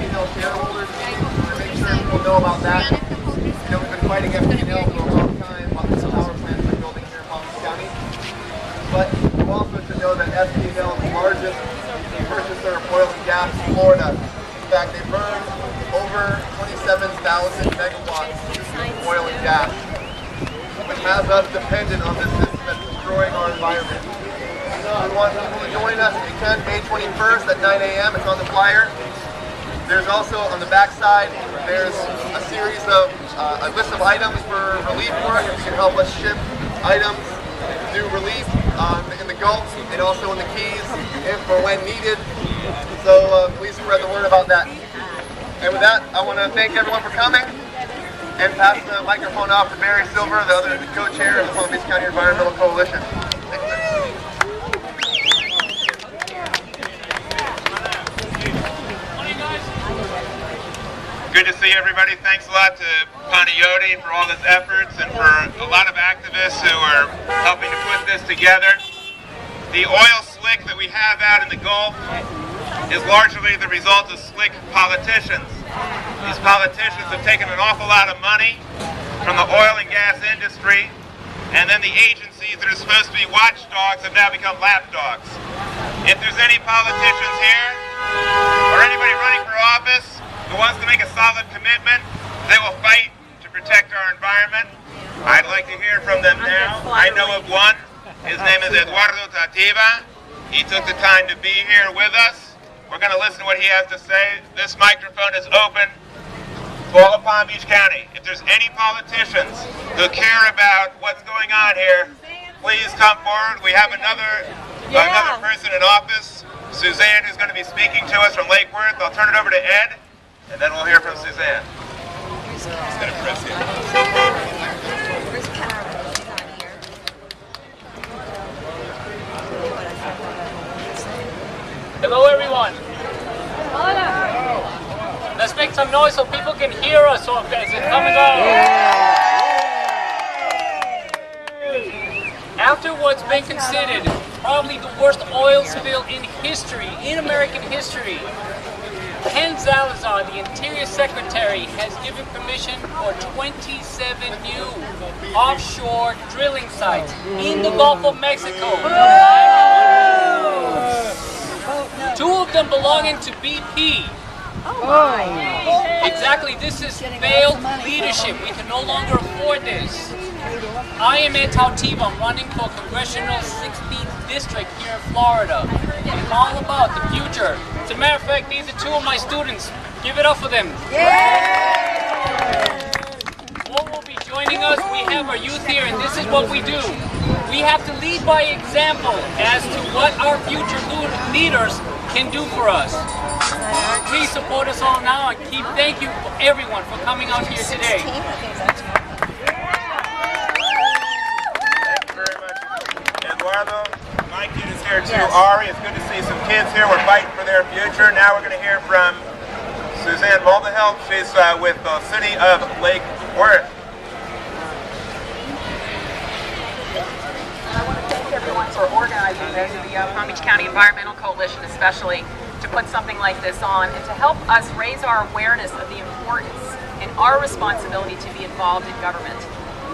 FP&L shareholders meeting to make sure people know about that. We've been fighting FP&L for a long time about this power plant we're building here in Palm Beach County. But also to know that FP&L is the largest purchaser of oil and gas in Florida. In fact, they burn over 27,000 megawatts of oil and gas, which has us dependent on this system that's destroying our environment. We want people to join us if you can, May 21st at 9 a.m. It's on the flyer. There's also on the back side, there's a series of a list of items for relief work. If you can help us ship items to do relief in the Gulf and also in the Keys, if or when needed. So please spread the word about that. And with that, I want to thank everyone for coming and pass the microphone off to Barry Silver, the other co-chair of the Palm Beach County Environmental Coalition. Thank you. Good to see everybody. Thanks a lot to Panayoti for all his efforts and for a lot of activists who are helping to put this together. The oil slick that we have out in the Gulf is largely the result of slick politicians. These politicians have taken an awful lot of money from the oil and gas industry, and then the agencies that are supposed to be watchdogs have now become lapdogs. If there's any politicians here, or anybody running for office, who wants to make a solid commitment, they will fight to protect our environment. I'd like to hear from them now. I know of one. His name is Eduardo Tativa. He took the time to be here with us. We're going to listen to what he has to say. This microphone is open to all of Palm Beach County. If there's any politicians who care about what's going on here, please come forward. We have another person in office, Suzanne, who's going to be speaking to us from Lake Worth. I'll turn it over to Ed, and then we'll hear from Suzanne. He's going to press it. Hello everyone. Hello. Let's make some noise so people can hear us as it's coming on. After what's been considered probably the worst oil spill in history, in American history, Ken Salazar, the Interior Secretary, has given permission for 27 new offshore drilling sites in the Gulf of Mexico. Two of them belonging to BP. Oh my. Exactly, this is failed leadership. We can no longer afford this. I am Ed Tativa. I'm running for Congressional 16th District here in Florida. I'm all about the future. As a matter of fact, these are two of my students. Give it up for them. What will be joining us? We have our youth here, and this is what we do. We have to lead by example as to what our future leaders can do for us. Please support us all now, and thank you everyone for coming out here today. Eduardo, my kid is here too. Yes. Ari, it's good to see some kids here. We're fighting for their future. Now we're going to hear from Suzanne Muldehill. She's with the city of Lake Worth. I want to thank everyone for organizing this, the Palm Beach County Environmental Coalition especially, to put something like this on and to help us raise our awareness of the importance and our responsibility to be involved in government.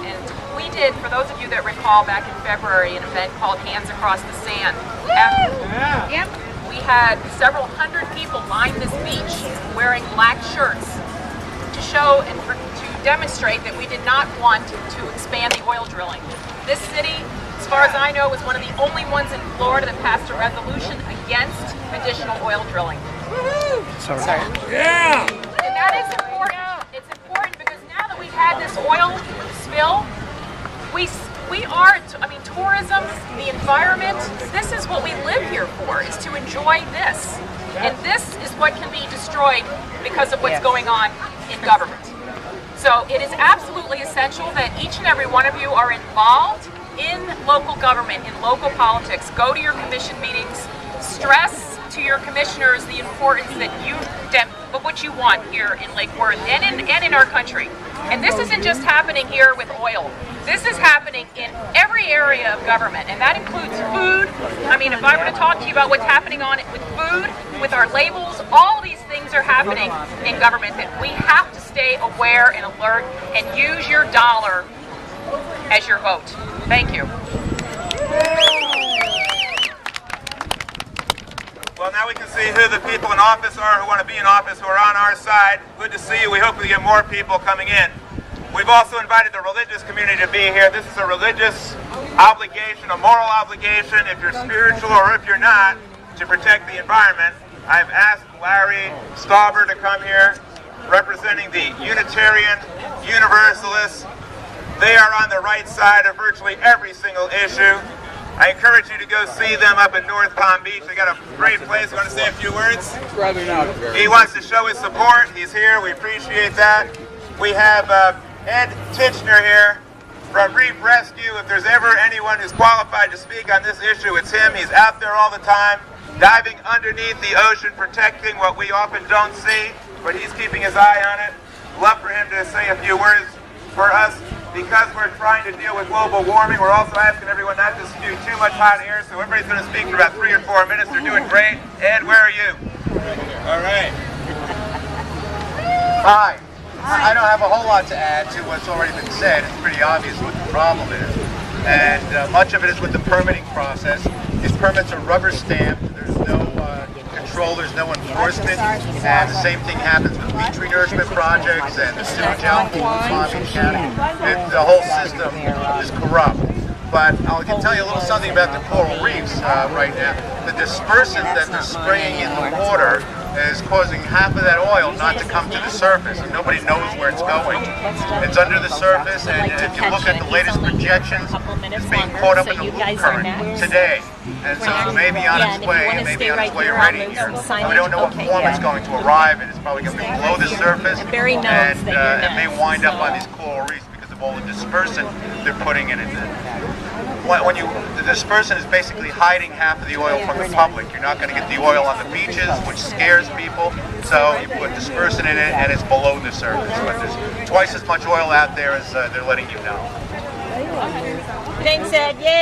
And we did, for those of you that recall, back in February, an event called Hands Across the Sand. We had several hundred people line this beach wearing black shirts to show and to demonstrate that we did not want to expand the oil drilling. This city, as far as I know, was one of the only ones in Florida that passed a resolution against additional oil drilling. Sorry. Yeah! And that is important. It's important because now that we've had this oil spill, we are, tourism, the environment, this is what we live here for, is to enjoy this. And this is what can be destroyed because of what's going on in government. So it is absolutely essential that each and every one of you are involved in local government, in local politics. Go to your commission meetings, stress to your commissioners the importance of what you want here in Lake Worth and in our country. And this isn't just happening here with oil. This is happening in every area of government, and that includes food. I mean, if I were to talk to you about what's happening on it with food, with our labels, all of these things things are happening in government that we have to stay aware and alert and use your dollar as your vote. Thank you. Well, now we can see who the people in office are who want to be in office, who are on our side. Good to see you. We hope we get more people coming in. We've also invited the religious community to be here. This is a religious obligation, a moral obligation, if you're spiritual or if you're not, to protect the environment. I've asked Larry Stauber to come here, representing the Unitarian Universalists. They are on the right side of virtually every single issue. I encourage you to go see them up in North Palm Beach. They got a great place. You want to say a few words? He wants to show his support. He's here. We appreciate that. We have Ed Titchener here from Reef Rescue. If there's ever anyone who's qualified to speak on this issue, it's him. He's out there all the time, diving underneath the ocean, protecting what we often don't see, but he's keeping his eye on it. Love for him to say a few words for us. Because we're trying to deal with global warming, we're also asking everyone not to spew too much hot air, so everybody's going to speak for about 3 or 4 minutes. They're doing great. Ed, where are you? All right. Hi. I don't have a whole lot to add to what's already been said. It's pretty obvious what the problem is. And much of it is with the permitting process. These permits are rubber stamped. There's no control, there's no enforcement. And the same thing happens with beach renourishment projects and the sewage outflow in Palm Beach County. The whole system is corrupt. But I can tell you a little something about the coral reefs right now. The dispersant that they're spraying in the water is causing half of that oil not to come to the surface, and nobody knows where it's going. It's under the surface, and if you look at the latest projections, it's being caught up in the loop current today. And so it may be on its way, it may be on its way already here. We don't know what form it's going to arrive in. It's probably going to be below the surface, and it may wind up on these coral reefs because of all the dispersant they're putting in it. The dispersant is basically hiding half of the oil from the public. You're not going to get the oil on the beaches, which scares people. So you put dispersant in it, and it's below the surface. But there's twice as much oil out there as they're letting you know. Thanks, Ed. Yay!